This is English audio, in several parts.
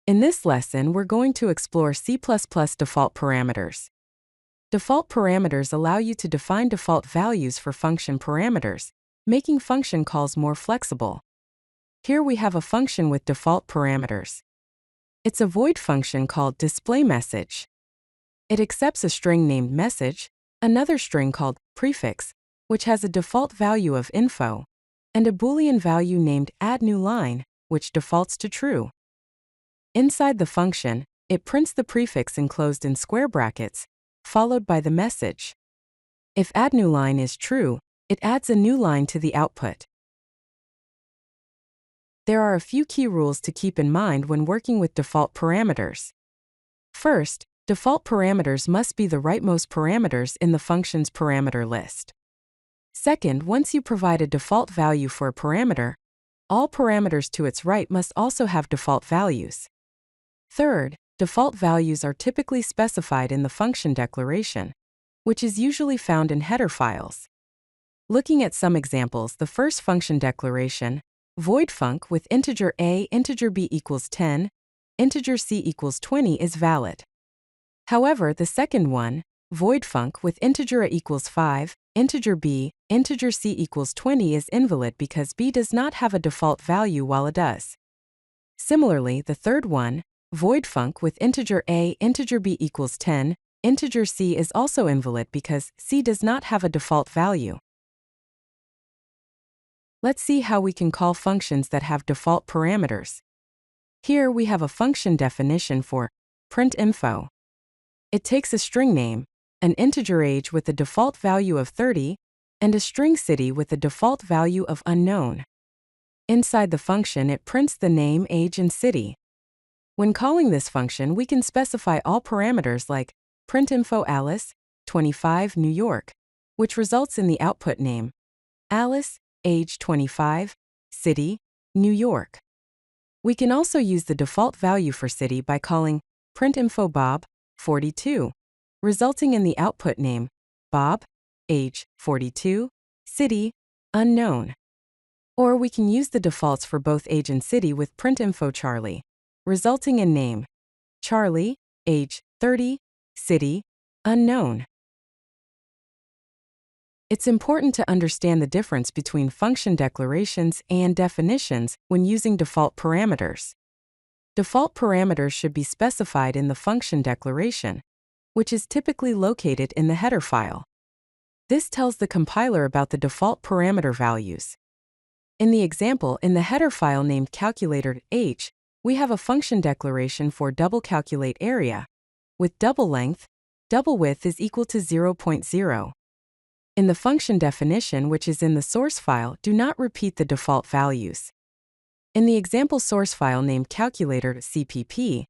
In this lesson, we're going to explore C++ default parameters. Default parameters allow you to define default values for function parameters, making function calls more flexible. Here we have a function with default parameters. It's a void function called displayMessage. It accepts a string named message, another string called prefix, which has a default value of info, and a Boolean value named addNewLine, which defaults to true. Inside the function, it prints the prefix enclosed in square brackets, followed by the message. If addNewLine is true, it adds a new line to the output. There are a few key rules to keep in mind when working with default parameters. First, default parameters must be the rightmost parameters in the function's parameter list. Second, once you provide a default value for a parameter, all parameters to its right must also have default values. Third, default values are typically specified in the function declaration, which is usually found in header files. Looking at some examples, the first function declaration, voidfunc with integer a, integer b equals 10, integer c equals 20 is valid. However, the second one, voidfunc with integer a equals 5, integer b, integer c equals 20 is invalid because b does not have a default value while a does. Similarly, the third one, voidfunc with integer a, integer b equals 10, integer c is also invalid because c does not have a default value. Let's see how we can call functions that have default parameters. Here we have a function definition for printinfo. It takes a string name, an integer age with a default value of 30, and a string city with a default value of unknown. Inside the function, it prints the name, age, and city. When calling this function, we can specify all parameters like printinfo Alice, 25, New York, which results in the output name, Alice, age 25, city, New York. We can also use the default value for city by calling printinfo Bob, 42, resulting in the output name, Bob, age 42, city, unknown. Or we can use the defaults for both age and city with printinfo Charlie, resulting in name, Charlie, age 30, city, unknown. It's important to understand the difference between function declarations and definitions when using default parameters. Default parameters should be specified in the function declaration, which is typically located in the header file. This tells the compiler about the default parameter values. In the example, in the header file named calculator.h, we have a function declaration for double calculate area, with double length, double width is equal to 0.0. In the function definition, which is in the source file, do not repeat the default values. In the example source file named calculator.cpp,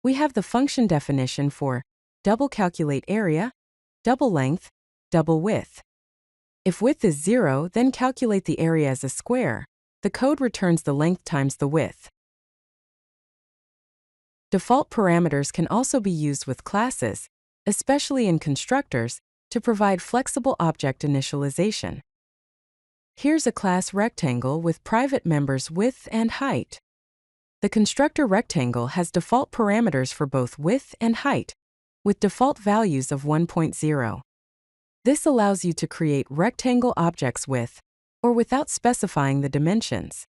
we have the function definition for double calculate area, double length, double width. If width is 0, then calculate the area as a square. The code returns the length times the width. Default parameters can also be used with classes, especially in constructors, to provide flexible object initialization. Here's a class rectangle with private members width and height. The constructor rectangle has default parameters for both width and height, with default values of 1.0. This allows you to create rectangle objects with or without specifying the dimensions.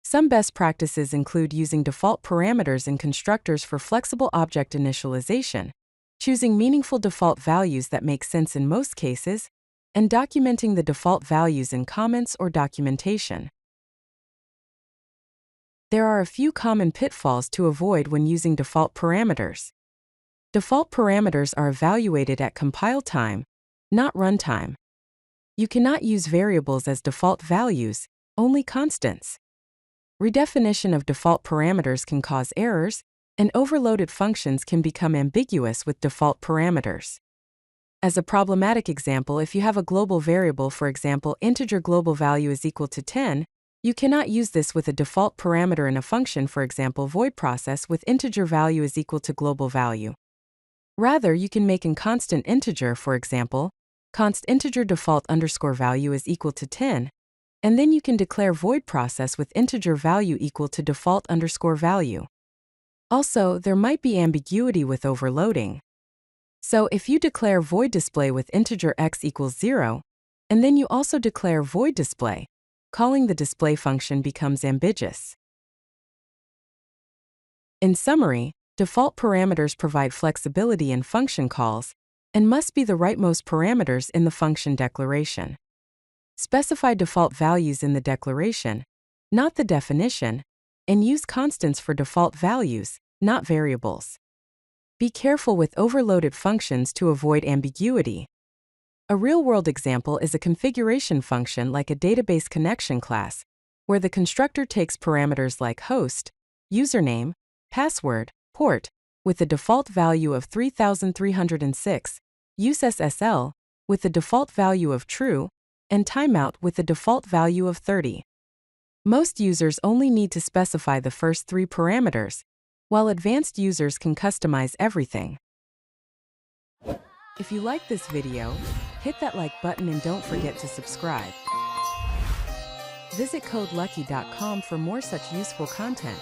Some best practices include using default parameters in constructors for flexible object initialization, choosing meaningful default values that make sense in most cases, and documenting the default values in comments or documentation. There are a few common pitfalls to avoid when using default parameters. Default parameters are evaluated at compile time, not runtime. You cannot use variables as default values, only constants. Redefinition of default parameters can cause errors, and overloaded functions can become ambiguous with default parameters. As a problematic example, if you have a global variable, for example, integer global value is equal to 10, you cannot use this with a default parameter in a function, for example, void process with integer value is equal to global value. Rather, you can make a constant integer, for example, const integer default underscore value is equal to 10, and then you can declare void process with integer value equal to default underscore value. Also, there might be ambiguity with overloading. So if you declare void display with integer x equals 0, and then you also declare void display, calling the display function becomes ambiguous. In summary, default parameters provide flexibility in function calls and must be the rightmost parameters in the function declaration. Specify default values in the declaration, not the definition, and use constants for default values, not variables. Be careful with overloaded functions to avoid ambiguity. A real-world example is a configuration function like a database connection class, where the constructor takes parameters like host, username, password, port, with the default value of 3306, use SSL, with the default value of true, and timeout with the default value of 30. Most users only need to specify the first 3 parameters, while advanced users can customize everything. If you like this video, hit that like button and don't forget to subscribe. Visit codelucky.com for more such useful content.